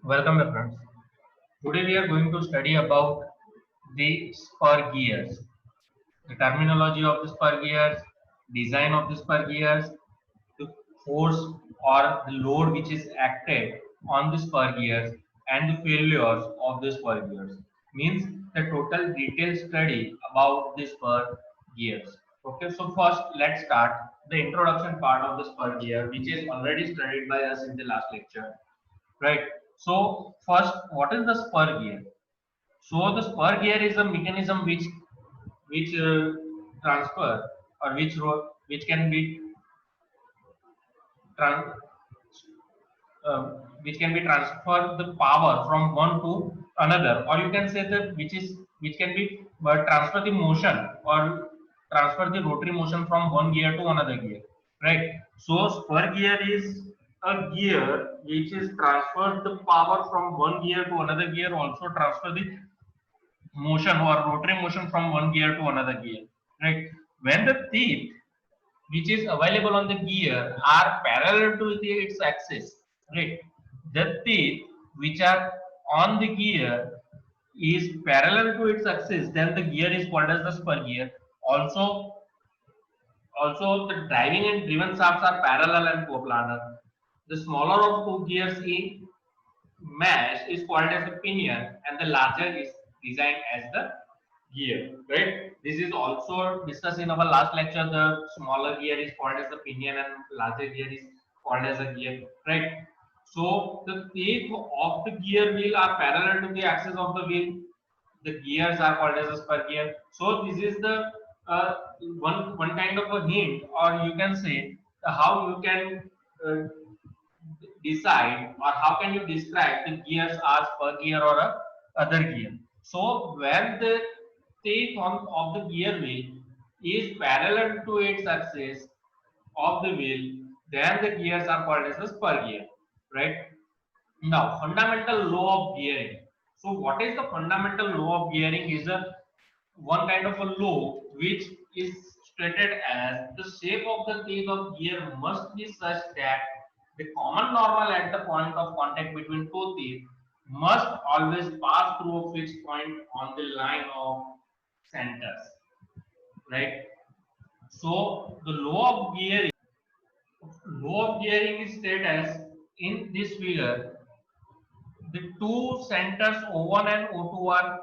Welcome, my friends. Today we are going to study about the spur gears, the terminology of the spur gears, design of the spur gears, the force or the load which is acted on the spur gears, and the failures of the spur gears. Means the total detailed study about the spur gears. Okay, so first let's start the introduction part of the spur gear, which is already studied by us in the last lecture. Right. So first, what is the spur gear? So the spur gear is a mechanism which transfer or which can be tran- which can be transfer the power from one to another, or you can say that which can be transfer the motion or transfer the rotary motion from one gear to another gear, right? So spur gear is a gear which is transferred the power from one gear to another gear, also transfer the motion or rotary motion from one gear to another gear, right? When the teeth which is available on the gear are parallel to its axis, right? The teeth which are on the gear is parallel to its axis, then the gear is called as the spur gear. Also, also the driving and driven shafts are parallel and coplanar. The smaller of two gears in mesh is called as the pinion, and the larger is designed as the gear, right? This is also discussed in our last lecture. The smaller gear is called as the pinion and larger gear is called as a gear, right? So the teeth of the gear wheel are parallel to the axis of the wheel. The gears are called as a spur gear. So this is the uh, one kind of a hint, or you can say how you can uh, decide, or how can you describe the gears as per gear or a other gear. So when the teeth of the gear wheel is parallel to its axis of the wheel, then the gears are called as a spur gear, right? Now, fundamental law of gearing. So what is the fundamental law of gearing? Is a one kind of a law which is stated as the shape of the teeth of gear must be such that the common normal at the point of contact between two teeth must always pass through a fixed point on the line of centers, right? So the law of gearing is stated as in this figure. The two centers O1 and O2 are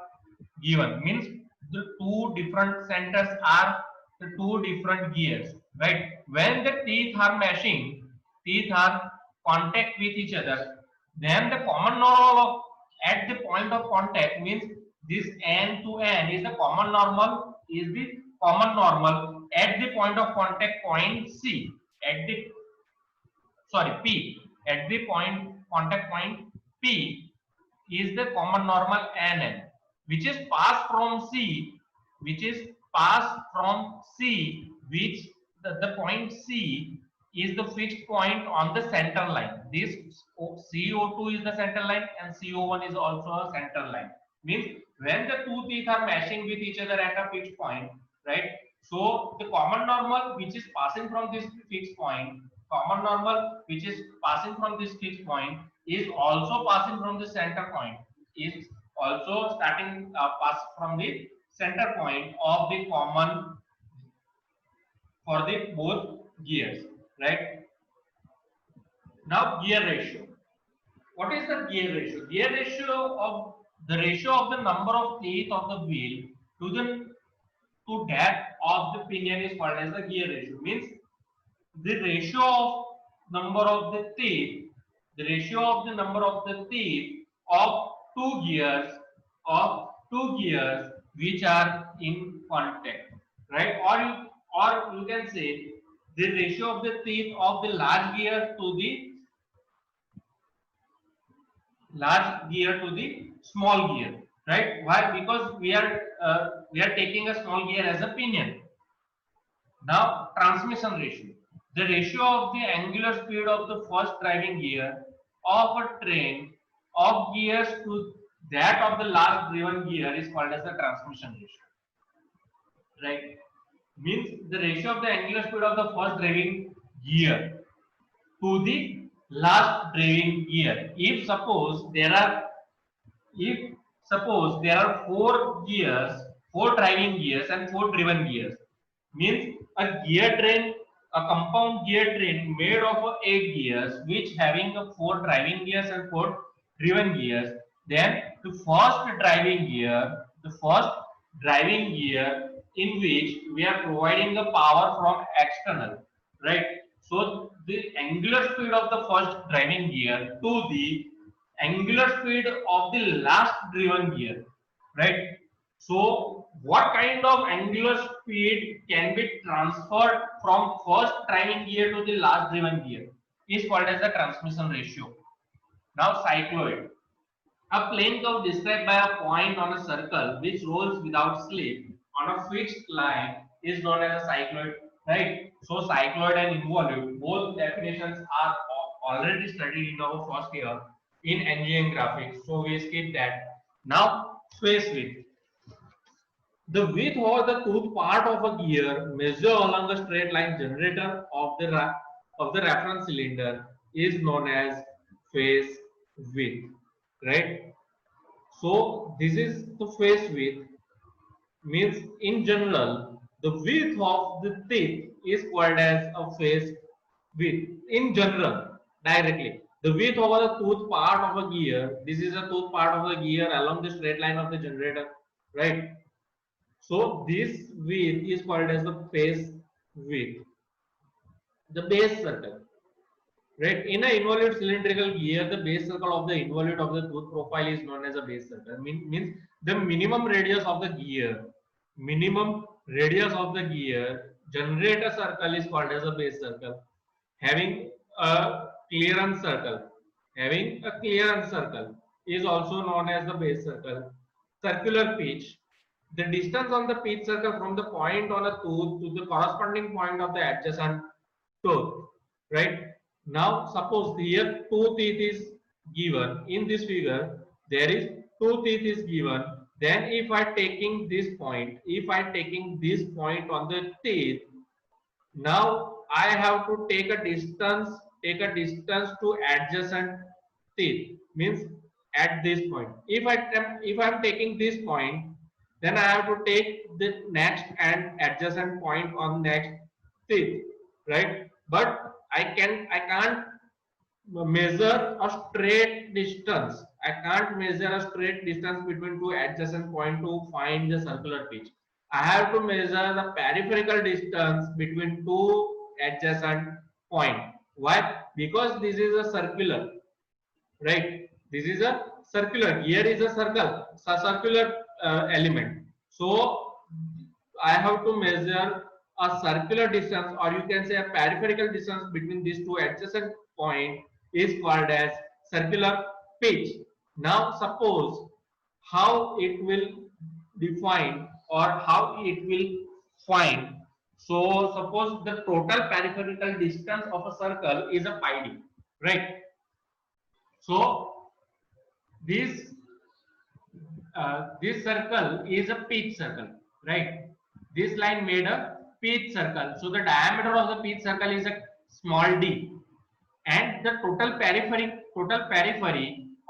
given, means the two different centers are the two different gears, right? When the teeth are contact with each other, then the common normal of at the point of contact, means this n to n is the common normal at the point of contact, point C, at the sorry P, at the point contact point P is the common normal NN, which is passed from C, which is passed from C, which the point C is the fixed point on the center line. This CO2 is the center line and CO1 is also a center line. Means when the two teeth are meshing with each other at a fixed point, right? So the common normal which is passing from this fixed point, common normal which is passing from this fixed point is also passing from the center point, is also starting pass from the center point of the common for the both gears, right? Now gear ratio. What is the gear ratio? Gear ratio of the ratio of the number of teeth of the wheel to the to that of the pinion is called as the gear ratio. Means the ratio of number of the teeth, the ratio of the number of the teeth of two gears of two gears which are in contact, right? Or you can say the ratio of the teeth of the large gear to the large gear to the small gear, right? Why? Because we are taking a small gear as a pinion. Now, transmission ratio. The ratio of the angular speed of the first driving gear of a train of gears to that of the last driven gear is called as the transmission ratio. Right? Means the ratio of the angular speed of the first driving gear to the last driving gear. If suppose there are four gears, four driving gears and four driven gears, means a gear train, a compound gear train made of eight gears, which having a four driving gears and four driven gears. Then the first driving gear in which we are providing the power from external, right? So the angular speed of the first driving gear to the angular speed of the last driven gear, right? So what kind of angular speed can be transferred from first driving gear to the last driven gear is called as the transmission ratio. Now cycloid, a plane curve described by a point on a circle which rolls without slip on a fixed line is known as a cycloid, right? So cycloid and involute, both definitions are already studied in our first year in engineering graphics. So we skip that. Now face width. The width or the tooth part of a gear measured along a straight line generator of the reference cylinder is known as face width, right? So this is the face width, means in general the width of the teeth is called as a face width in general directly. The width over the tooth part of a gear, this is a tooth part of the gear along the straight line of the generator, right? So this width is called as the face width. The base circle, right? In an involute cylindrical gear, the base circle of the involute of the tooth profile is known as a base circle. Means the minimum radius of the gear, minimum radius of the gear generator circle is called as a base circle. Having a clearance circle, having a clearance circle is also known as the base circle. Circular pitch, the distance on the pitch circle from the point on a tooth to the corresponding point of the adjacent tooth, right? Now suppose here two teeth is given in this figure, there is two teeth is given. Then if I taking this point, if I taking this point on the teeth, now I have to take a distance to adjacent teeth, means at this point. If I'm taking this point, then I have to take the next and adjacent point on next teeth, right? But I can't measure a straight distance. I can't measure a straight distance between two adjacent points to find the circular pitch. I have to measure the peripheral distance between two adjacent points. Why? Because this is a circular, right? This is a circular. Here is a circle, a circular element. So I have to measure a circular distance, or you can say a peripheral distance between these two adjacent points is called as circular pitch. Now suppose how it will define or how it will find. So suppose the total peripheral distance of a circle is a pi d, right? So this this circle is a pitch circle, right? This line made a pitch circle. So the diameter of the pitch circle is a small d, and the total periphery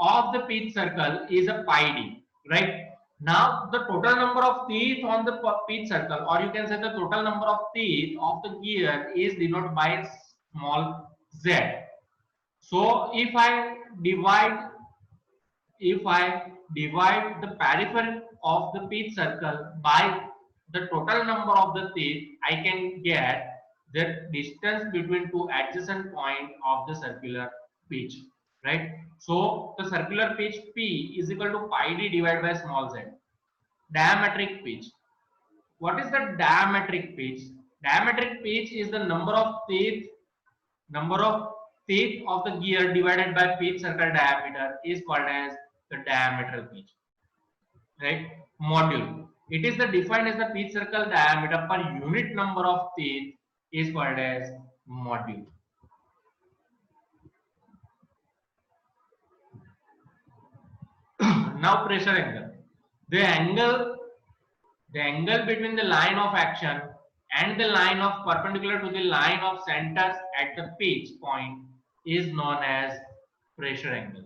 of the pitch circle is a pi d, right? Now the total number of teeth on the pitch circle, or you can say the total number of teeth of the gear, is denoted by small z. So if I divide the periphery of the pitch circle by the total number of the teeth, I can get the distance between two adjacent points of the circular pitch, right? So the circular pitch P is equal to pi d divided by small z. Diametric pitch. What is the diametric pitch? Diametric pitch is the number of teeth of the gear divided by pitch circle diameter is called as the diametral pitch, right? Module, it is the defined as the pitch circle diameter per unit number of teeth is called as module. Now pressure angle, the angle between the line of action and the line of perpendicular to the line of centers at the pitch point is known as pressure angle.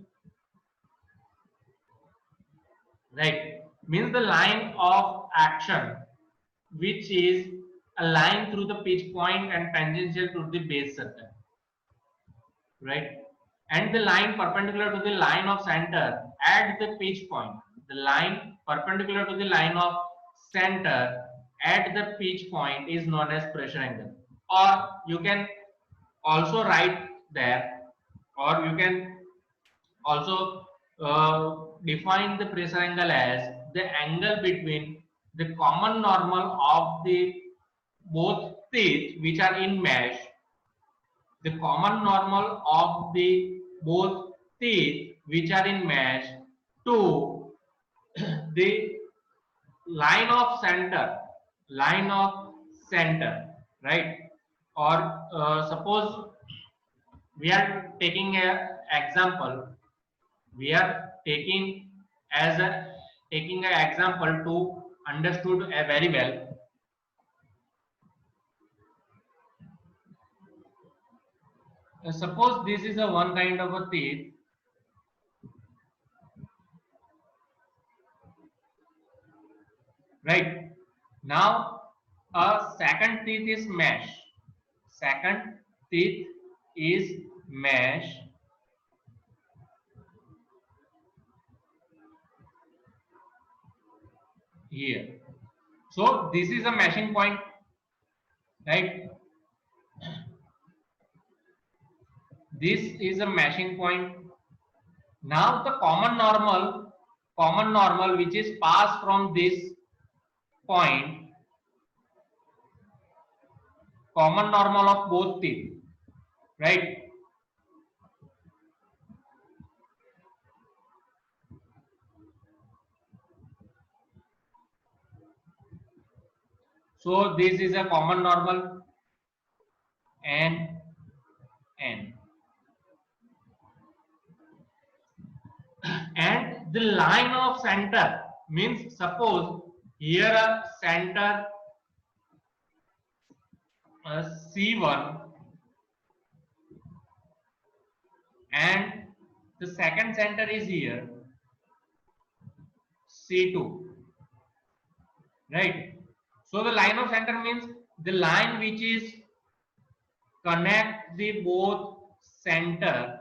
Right? Means the line of action which is a line through the pitch point and tangential to the base circle. Right? And the line perpendicular to the line of center at the pitch point. The line perpendicular to the line of center at the pitch point is known as pressure angle. Or you can also write there, or you can also define the pressure angle as the angle between the common normal of the both teeth which are in mesh, the common normal of the both teeth which are in mesh to the line of center, right? Or suppose we are taking a example, we are taking as a taking an example to understood very well. Suppose this is a one kind of a teeth, right? Now a second teeth is mesh. Second teeth is mesh here. So this is a meshing point, right? This is a meshing point. Now the common normal which is passed from this point, common normal of both teeth, right? So this is a common normal and n, and the line of center means suppose here a center C1 and the second center is here C2, right? So the line of center means the line which is connect the both center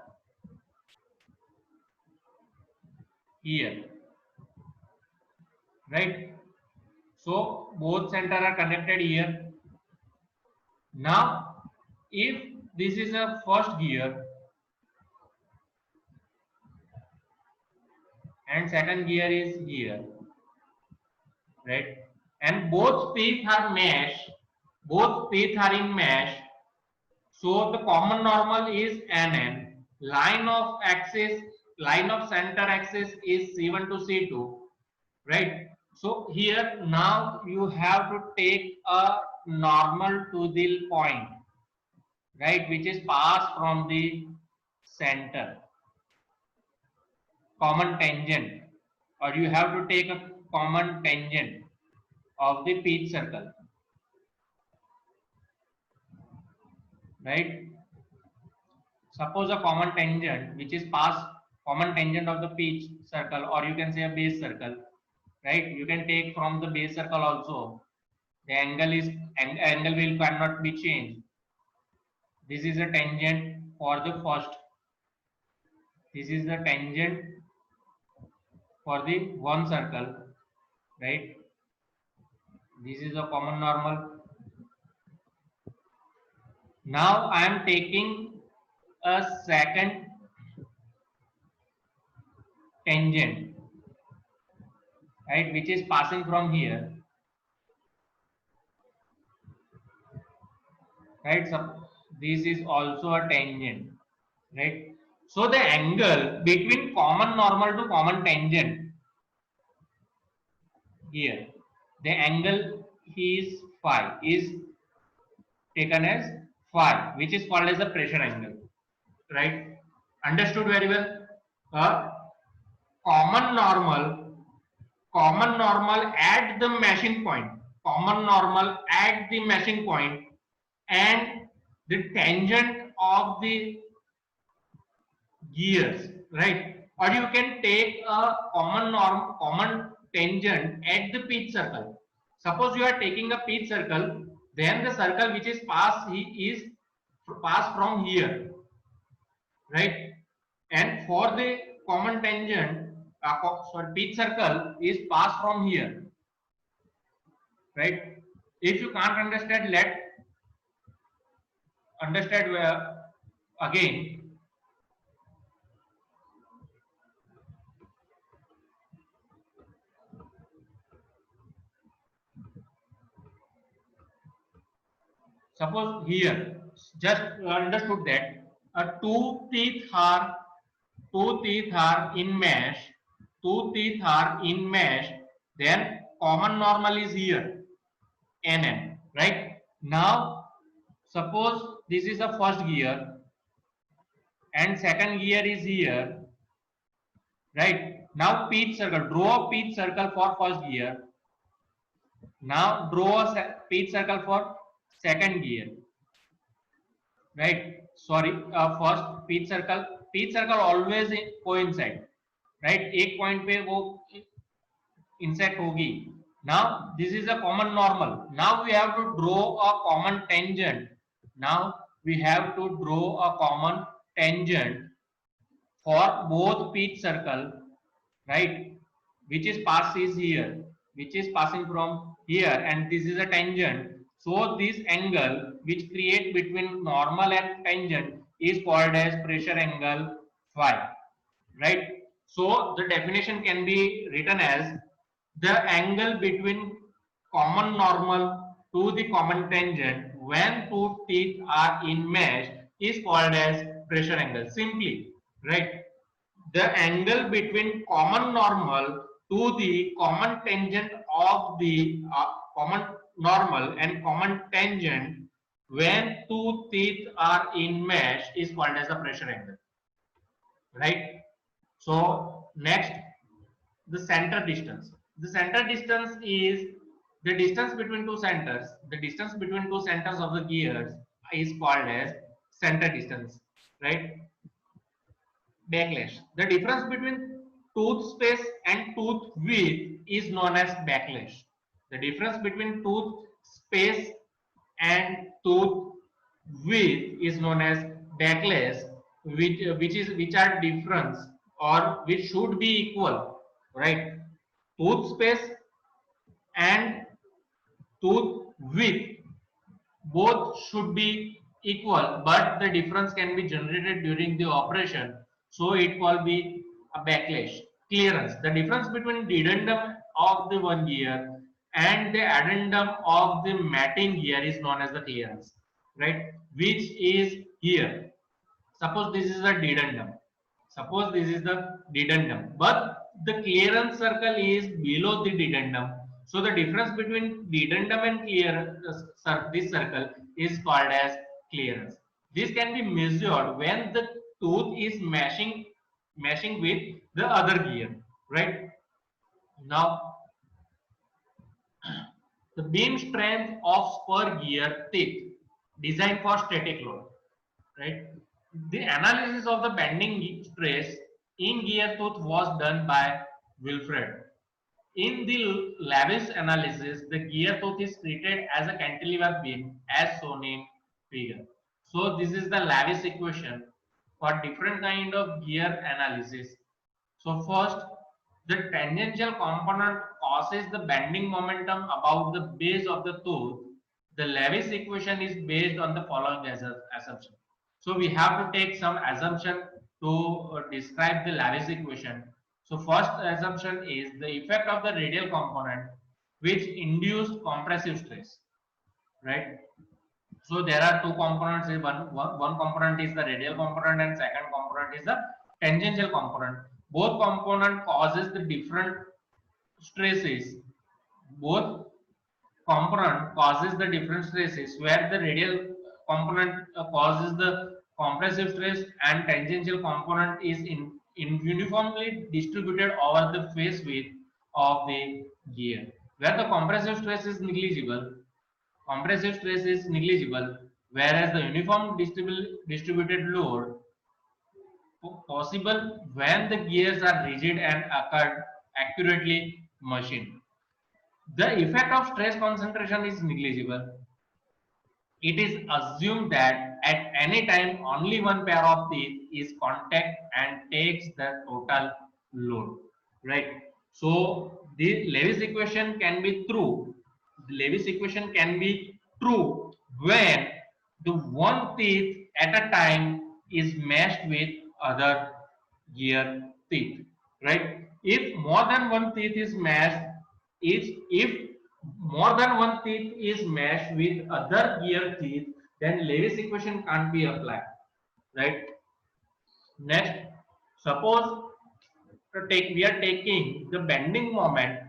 here, right? So both center are connected here. Now if this is a first gear and second gear is here, right? And both teeth are mesh, both teeth are in mesh. So the common normal is NN. Line of axis, line of center axis is C1 to C2, right? So here now you have to take a normal to the point, right, which is passed from the center, common tangent, or you have to take a common tangent of the pitch circle, right? Suppose a common tangent which is past common tangent of the pitch circle, or you can say a base circle, right? You can take from the base circle also. The angle will cannot be changed. This is a tangent for the first. This is the tangent for the one circle, right? This is a common normal. Now I am taking a second tangent, right, which is passing from here, right? So this is also a tangent, right? So the angle between common normal to common tangent here, the angle is phi, is taken as phi, which is called as the pressure angle, right? Understood very well? Common normal at the meshing point, common normal at the meshing point, and the tangent of the gears, right? Or you can take a common tangent at the pitch circle. Suppose you are taking a pitch circle, then the circle which is passed from here, right? And for the common tangent, sorry, pitch circle is passed from here, right? If you can't understand, let understand again. Suppose here, just understood that two teeth are in mesh, two teeth are in mesh, then common normal is here, NN, right? Now, suppose this is the first gear and second gear is here, right? Now pitch circle, draw a pitch circle for first gear. Now draw a pitch circle for second gear, right? Sorry, first pitch circle always coincide, right? एक point पे वो insect होगी. Now this is a common normal. Now we have to draw a common tangent. Now we have to draw a common tangent for both pitch circle, right? Which is passes here, which is passing from here, and this is a tangent. So this angle which create between normal and tangent is called as pressure angle phi, right? So the definition can be written as the angle between common normal to the common tangent when two teeth are in mesh is called as pressure angle, simply, right? The angle between common normal to the common tangent of the common normal and common tangent when two teeth are in mesh is called as the pressure angle, right? So next, the center distance. The center distance is the distance between two centers. The distance between two centers of the gears is called as center distance, right? Backlash. The difference between tooth space and tooth width is known as backlash. The difference between tooth space and tooth width is known as backlash, which are difference or which should be equal, right? Tooth space and tooth width both should be equal, but the difference can be generated during the operation, so it will be a backlash. Clearance, the difference between the addendum of the one gear and the addendum of the matting gear is known as the clearance, right? Which is here. Suppose this is the dedendum, suppose this is the dedendum, but the clearance circle is below the dedendum, so the difference between dedendum and this circle is called as clearance. This can be measured when the tooth is meshing with the other gear, right? Now the beam strength of spur gear teeth designed for static load, right? The analysis of the bending stress in gear tooth was done by Wilfred. In the Lavis analysis, the gear tooth is treated as a cantilever beam as shown in figure. So this is the Lavis equation for different kind of gear analysis. So first, the tangential component causes the bending momentum about the base of the tooth. The Lavis equation is based on the following assumption. So we have to take some assumption to describe the Lavis equation. So first assumption is the effect of the radial component which induced compressive stress, right? So there are two components. One component is the radial component and second component is the tangential component. Both component causes the different stresses. Both component causes the different stresses where the radial component causes the compressive stress and tangential component is uniformly distributed over the face width of the gear. Where the compressive stress is negligible, whereas the uniform distributed load possible when the gears are rigid and occurred accurately machined. The effect of stress concentration is negligible. It is assumed that at any time only one pair of teeth is contact and takes the total load, right? So the Lewis equation can be true. The Lewis equation can be true when the one teeth at a time is meshed with other gear teeth, right? If more than one teeth is meshed, is if more than one teeth is meshed with other gear teeth, then Lewis equation can't be applied, right? Next, suppose we are taking the bending moment,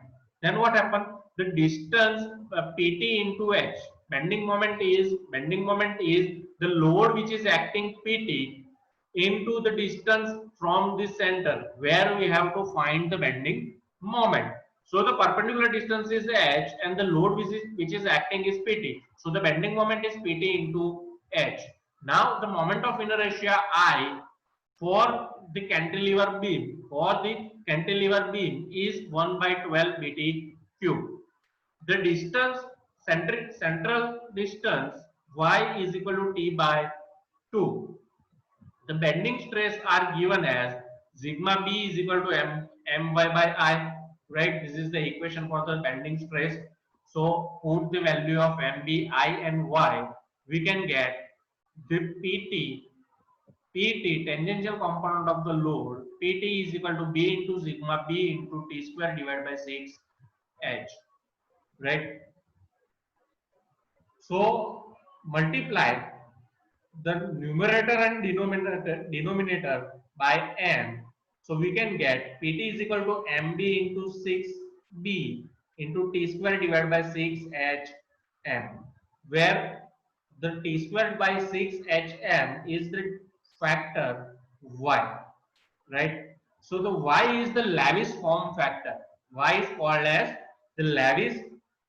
then what happens? The distance PT into H. Bending moment is the load which is acting PT into the distance from the center where we have to find the bending moment. So the perpendicular distance is H and the load which is acting is PT. So the bending moment is PT into H. Now the moment of inertia I for the cantilever beam is 1 by 12 bt cube. The distance central distance y is equal to t by 2. The bending stress are given as sigma b is equal to my by I, right? This is the equation for the bending stress. So put the value of mb, I and y, we can get the PT, tangential component of the load, PT is equal to B into sigma B into T square divided by 6H, right? So multiply the numerator and denominator by M. So we can get PT is equal to MB into 6B into T square divided by 6HM, where the T squared by 6HM is the factor Y, right? So the Y is the Lewis form factor. Y is called as the Lewis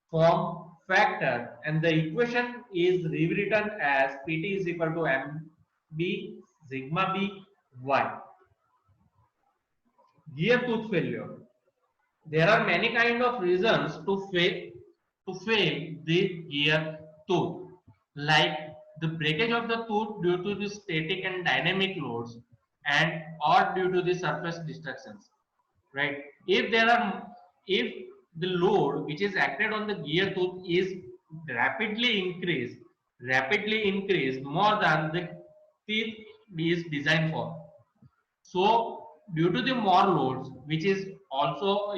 form factor, and the equation is rewritten as PT is equal to MB sigma B Y. Gear tooth failure. There are many kind of reasons to fail the gear tooth, like the breakage of the tooth due to the static and dynamic loads and or due to the surface distractions, right? If the load which is acted on the gear tooth is rapidly increased more than the teeth is designed for, so due to the more loads, which is also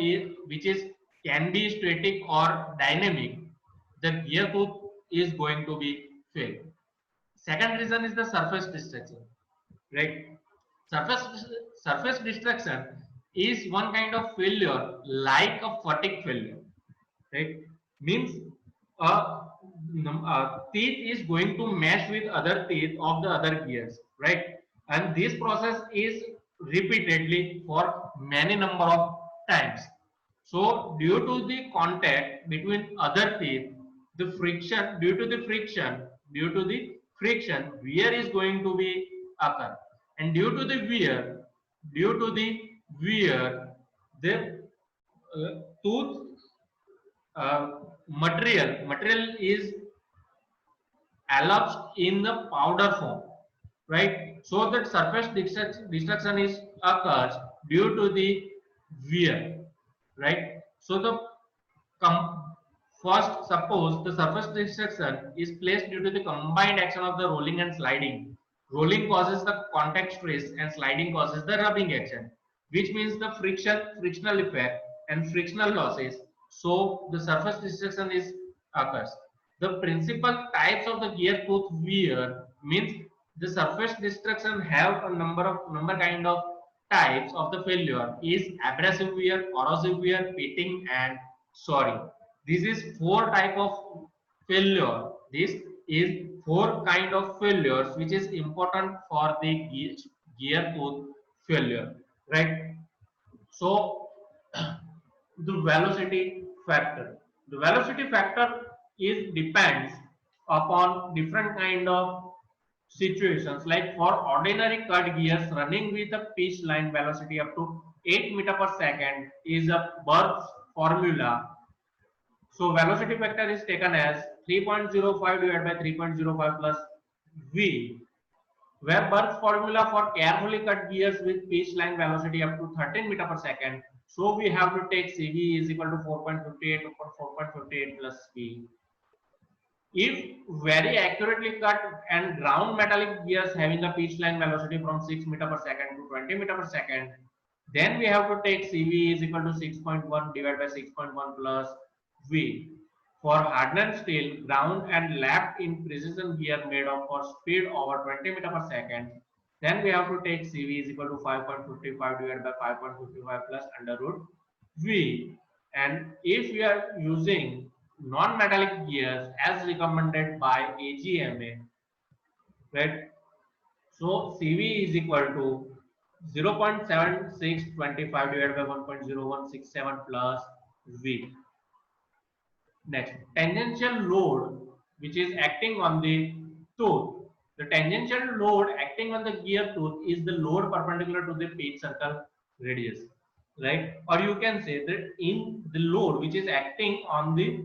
which is can be static or dynamic, the gear tooth is going to be failed. Second reason is the surface distraction, right? Surface surface distraction is one kind of failure like a fatigue failure, right? Means a, teeth is going to mesh with other teeth of the other gears, right? And this process is repeatedly for many number of times. So due to the contact between other teeth, the friction due to the friction, wear is going to be occur, and due to the wear, the tooth uh, material is elapsed in the powder form, right? So that surface destruction is occurs due to the wear, right? So the first, suppose the surface destruction is placed due to the combined action of the rolling and sliding. Rolling causes the contact stress and sliding causes the rubbing action, which means the frictional effect and frictional losses. So the surface destruction is occurs. The principal types of the gear tooth wear means the surface destruction have a number kind of types of the failure is abrasive wear, corrosive wear, pitting, and sorry. This is four type of failure. This is four kind of failures which is important for the gear tooth failure, right? So the velocity factor. The velocity factor is depends upon different kind of situations, like for ordinary cut gears running with a pitch line velocity up to 8 meter per second is a Berth's formula. So velocity vector is taken as 3.05 divided by 3.05 plus v, where Berth's formula for carefully cut gears with pitch line velocity up to 13 meter per second. So we have to take Cv is equal to 4.58 upon 4.58 plus v. If very accurately cut and ground metallic gears having a pitch line velocity from 6 meter per second to 20 meter per second, then we have to take Cv is equal to 6.1 divided by 6.1 plus V. For hardened steel, ground and lapped in precision gear made of for speed over 20 meter per second, then we have to take Cv is equal to 5.55 divided by 5.55 plus under root V. And if we are using non-metallic gears as recommended by AGMA, right? So Cv is equal to 0.7625 divided by 1.0167 plus V. Next, tangential load which is acting on the tooth. The tangential load acting on the gear tooth is the load perpendicular to the pitch circle radius, right? Or you can say that in the load which is acting on the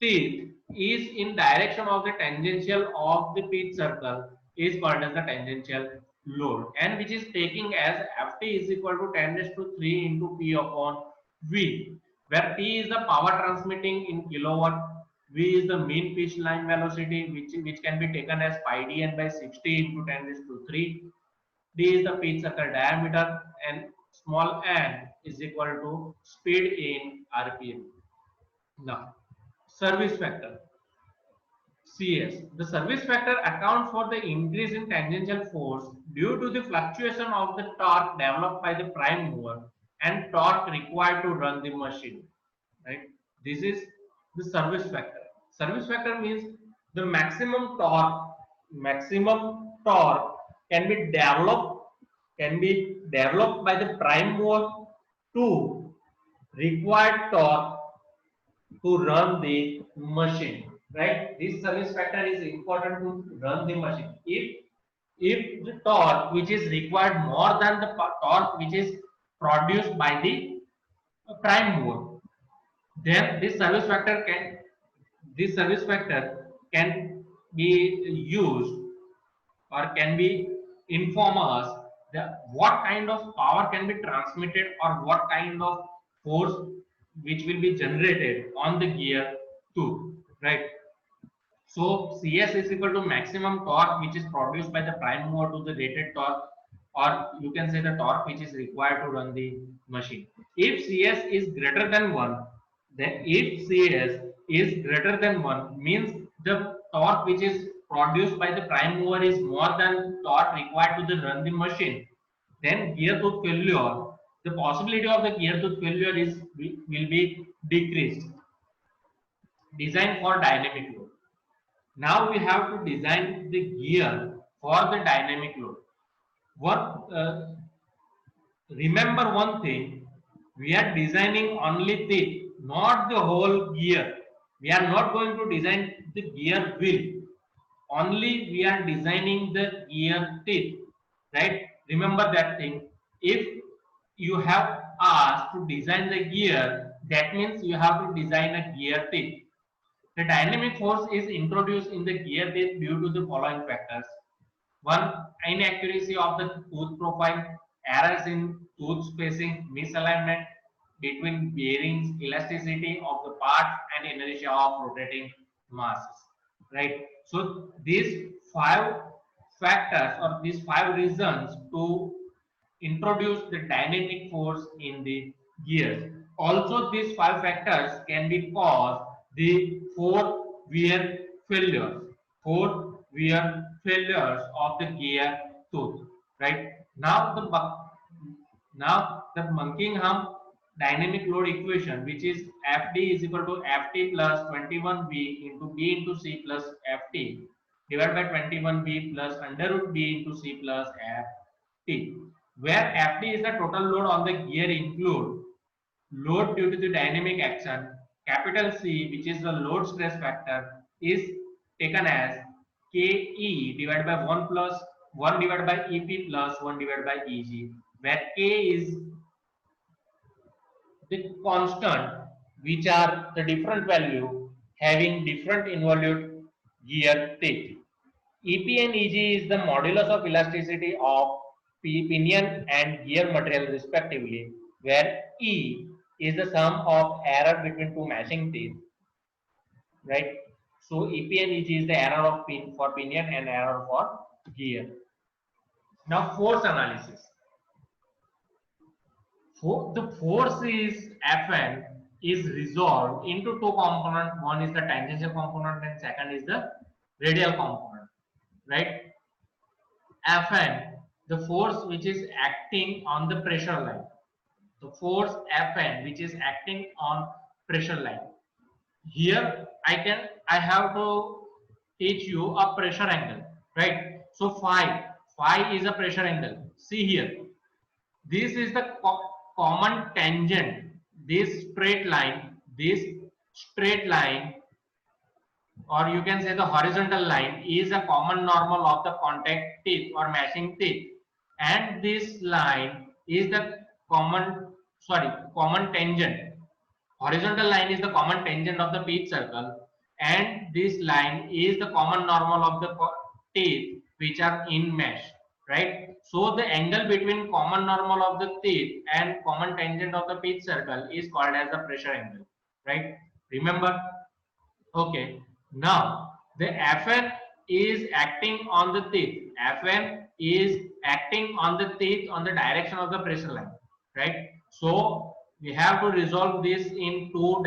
teeth is in direction of the tangential of the pitch circle is called as the tangential load, and which is taking as Ft is equal to 10 raised to 3 into P upon V, where P is the power transmitting in kilowatt, V is the mean pitch line velocity which can be taken as pi dn by 60 into 10 raised to 3. D is the pitch circle diameter, and small n is equal to speed in RPM. Now, service factor. CS. The service factor accounts for the increase in tangential force due to the fluctuation of the torque developed by the prime mover and torque required to run the machine. Right? This is the service factor. Service factor means the maximum torque. Maximum torque can be developed by the prime mover to required torque to run the machine, right? This service factor is important to run the machine. If the torque which is required more than the torque which is produced by the prime mover, then this service factor can be used or can be inform us what kind of power can be transmitted or what kind of force which will be generated on the gear tooth, right? So CS is equal to maximum torque which is produced by the prime mover to the rated torque, or you can say the torque which is required to run the machine. If CS is greater than 1, then if CS is greater than 1 means the torque which is produced by the prime mover is more than torque required to run the machine, then gear tooth failure, the possibility of the gear tooth failure will be decreased. Design for dynamic load. Now we have to design the gear for the dynamic load. Remember one thing, we are designing only teeth, not the whole gear. We are not going to design the gear wheel. Only we are designing the gear teeth, right? Remember that thing. If you have asked to design the gear, that means you have to design a gear teeth. The dynamic force is introduced in the gear teeth due to the following factors. One, inaccuracy of the tooth profile, errors in tooth spacing, misalignment between bearings, elasticity of the parts, and inertia of rotating masses. Right? So these 5 factors or these 5 reasons to introduce the dynamic force in the gears. Also, these 5 factors can be caused the 4 wear failures. 4 wear failures of the gear tooth. Right? Now the Buckingham dynamic load equation, which is Fd is equal to Ft plus 21B into B into C plus Ft divided by 21B plus under root B into C plus Ft, where Fd is the total load on the gear include load due to the dynamic action, capital C, which is the load stress factor, is taken as KE divided by 1 plus 1 divided by EP plus 1 divided by EG, where K is the constant which are the different value having different involute gear teeth. EP and EG is the modulus of elasticity of pinion and gear material respectively, where E is the sum of error between two matching teeth, right? So EP and EG is the error of for pinion and error for gear. Now force analysis. The force is Fn is resolved into two components. One is the tangential component and second is the radial component, right? Fn, the force which is acting on the pressure line. The force Fn which is acting on pressure line. Here I have to teach you a pressure angle, right? So phi is a pressure angle. See here, this is the common tangent. This straight line, or you can say the horizontal line, is a common normal of the contact teeth or matching teeth, and this line is the common tangent. Horizontal line is the common tangent of the pitch circle, and this line is the common normal of the teeth which are in mesh, right? So the angle between common normal of the teeth and common tangent of the pitch circle is called as the pressure angle, right? Remember? Okay. Now the Fn is acting on the teeth. Fn is acting on the teeth on the direction of the pressure line, right? So we have to resolve this in two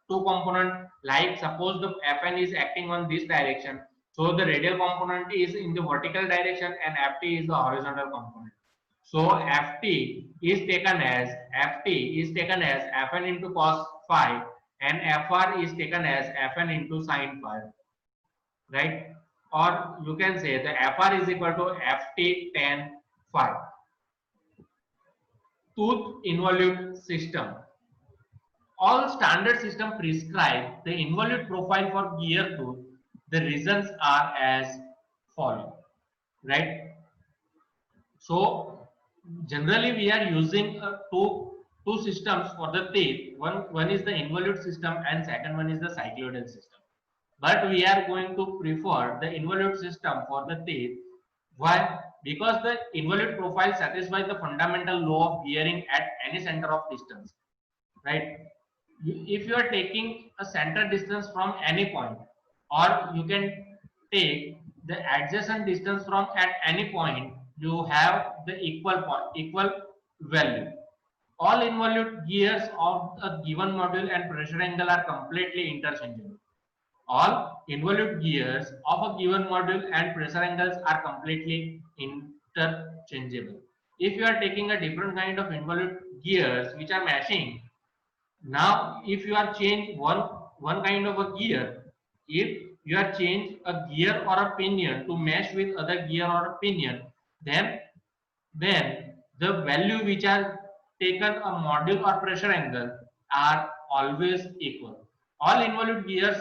component. Like suppose the Fn is acting on this direction, so the radial component is in the vertical direction and Ft is the horizontal component. So Ft is taken as Fn into cos phi, and Fr is taken as Fn into sin phi, right? Or you can say the Fr is equal to Ft tan phi. Tooth involute system. All standard system prescribe the involute profile for gear tooth. The reasons are as follow, right? So generally we are using two systems for the teeth. One is the involute system and second one is the cycloidal system. But we are going to prefer the involute system for the teeth. Why? Because the involute profile satisfies the fundamental law of gearing at any center of distance, right? If you are taking a center distance from any point, or you can take the adjacent distance from at any point, you have the equal value. All involute gears of a given module and pressure angle are completely interchangeable. All involute gears of a given module and pressure angles are completely interchangeable. If you are taking a different kind of involute gears which are matching, now if you are change one kind of a gear, if you are change a gear or a pinion to mesh with other gear or a pinion, then the value which are taken a module or pressure angle are always equal. All involute gears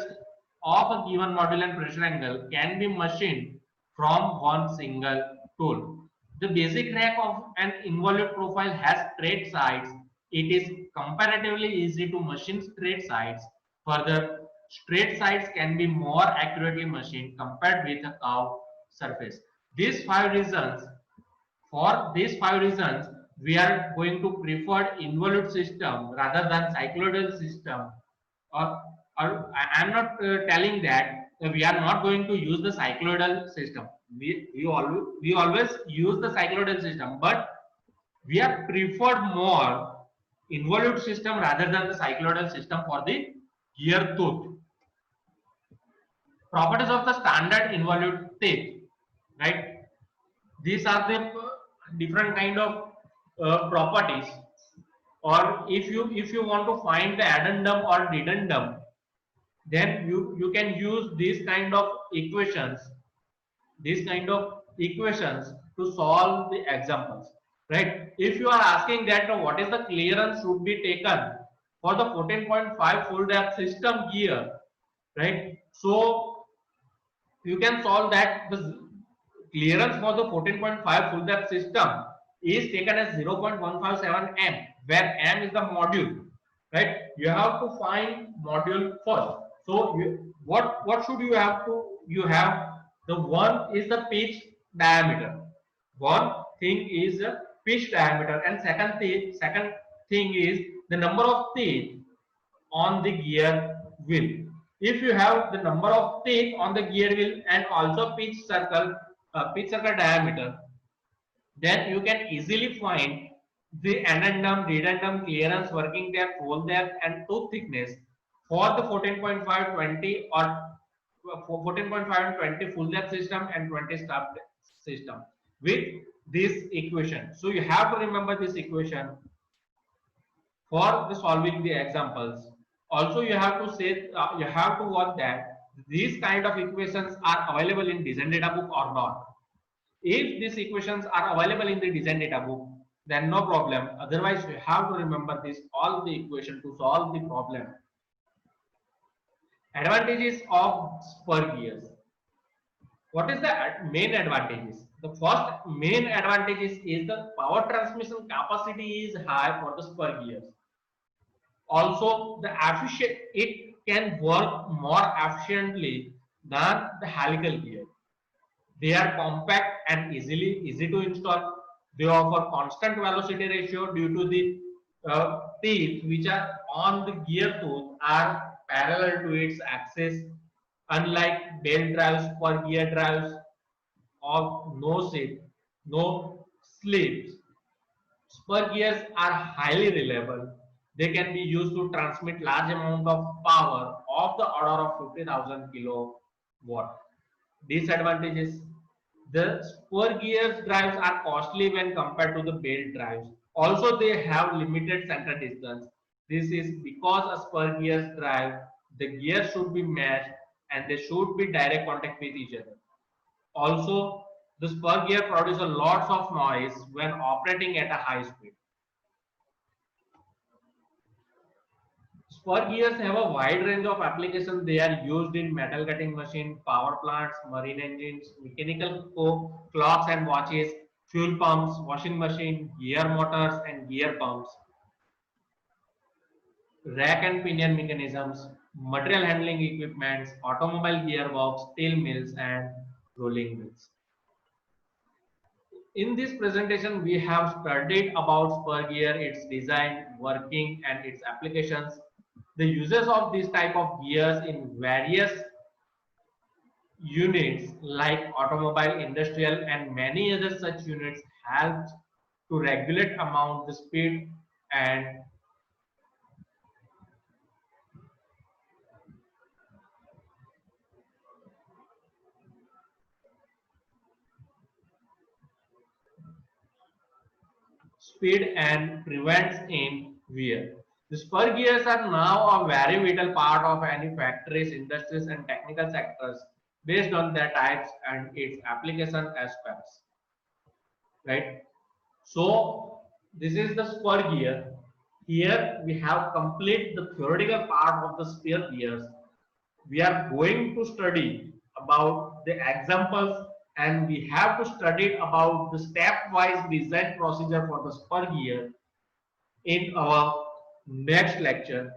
of a given module and pressure angle can be machined from one single tool. The basic rack of an involute profile has straight sides. It is comparatively easy to machine straight sides. Further, straight sides can be more accurately machined compared with a curved surface. For these five reasons, we are going to prefer involute system rather than cycloidal system. Or I am not telling that we are not going to use the cycloidal system. We always use the cycloidal system, but we have preferred more involute system rather than the cycloidal system for the gear tooth. Properties of the standard involute teeth, right? These are the different kind of properties. Or if you want to find the addendum or dedendum, then you can use these kind of equations to solve the examples, right? If you are asking that what is the clearance should be taken for the 14.5 full depth system gear, right? So you can solve that the clearance for the 14.5 full depth system is taken as 0.157 m, where m is the module, right? You have to find module first. So what should you have to, you have, the one is the pitch diameter. One thing is the pitch diameter, and second thing is the number of teeth on the gear wheel. If you have the number of teeth on the gear wheel and also pitch circle diameter, then you can easily find the addendum, dedendum, clearance, working depth, hole depth, and tooth thickness for the 14.5, 20 or 14.5 and 20 full depth system and 20 stub system with this equation. So you have to remember this equation for the solving the examples. Also, you have to say you have to watch that these kind of equations are available in design data book or not. If these equations are available in the design data book, then no problem. Otherwise, you have to remember this all the equation to solve the problem. Advantages of spur gears. What is the main advantages? The first main advantage is the power transmission capacity is high for the spur gears. Also, the efficient, it can work more efficiently than the helical gear. They are compact and easy to install. They offer constant velocity ratio due to the teeth which are on the gear tooth are parallel to its axis, unlike belt drives, per gear drives of no shape, no slips. Spur gears are highly reliable. They can be used to transmit large amount of power of the order of 50,000 kilowatt. Disadvantages: the spur gears drives are costly when compared to the belt drives. Also, they have limited center distance. This is because a spur gears drive, the gears should be matched and they should be direct contact with each other. Also, the spur gear produces lots of noise when operating at a high speed. Spur gears have a wide range of applications. They are used in metal cutting machine, power plants, marine engines, mechanical clocks and watches, fuel pumps, washing machine, gear motors and gear pumps, rack and pinion mechanisms, material handling equipments, automobile gearbox, steel mills and rolling mills. In this presentation, we have studied about spur gear, its design, working, and its applications. The uses of this type of gears in various units like automobile, industrial, and many other such units help to regulate amount the speed and prevents in wear. The spur gears are now a very vital part of any factories, industries, and technical sectors based on their types and its application aspects. Right? So this is the spur gear. Here we have complete the theoretical part of the spur gears. We are going to study about the examples and we have to study about the stepwise design procedure for the spur gear in our next lecture.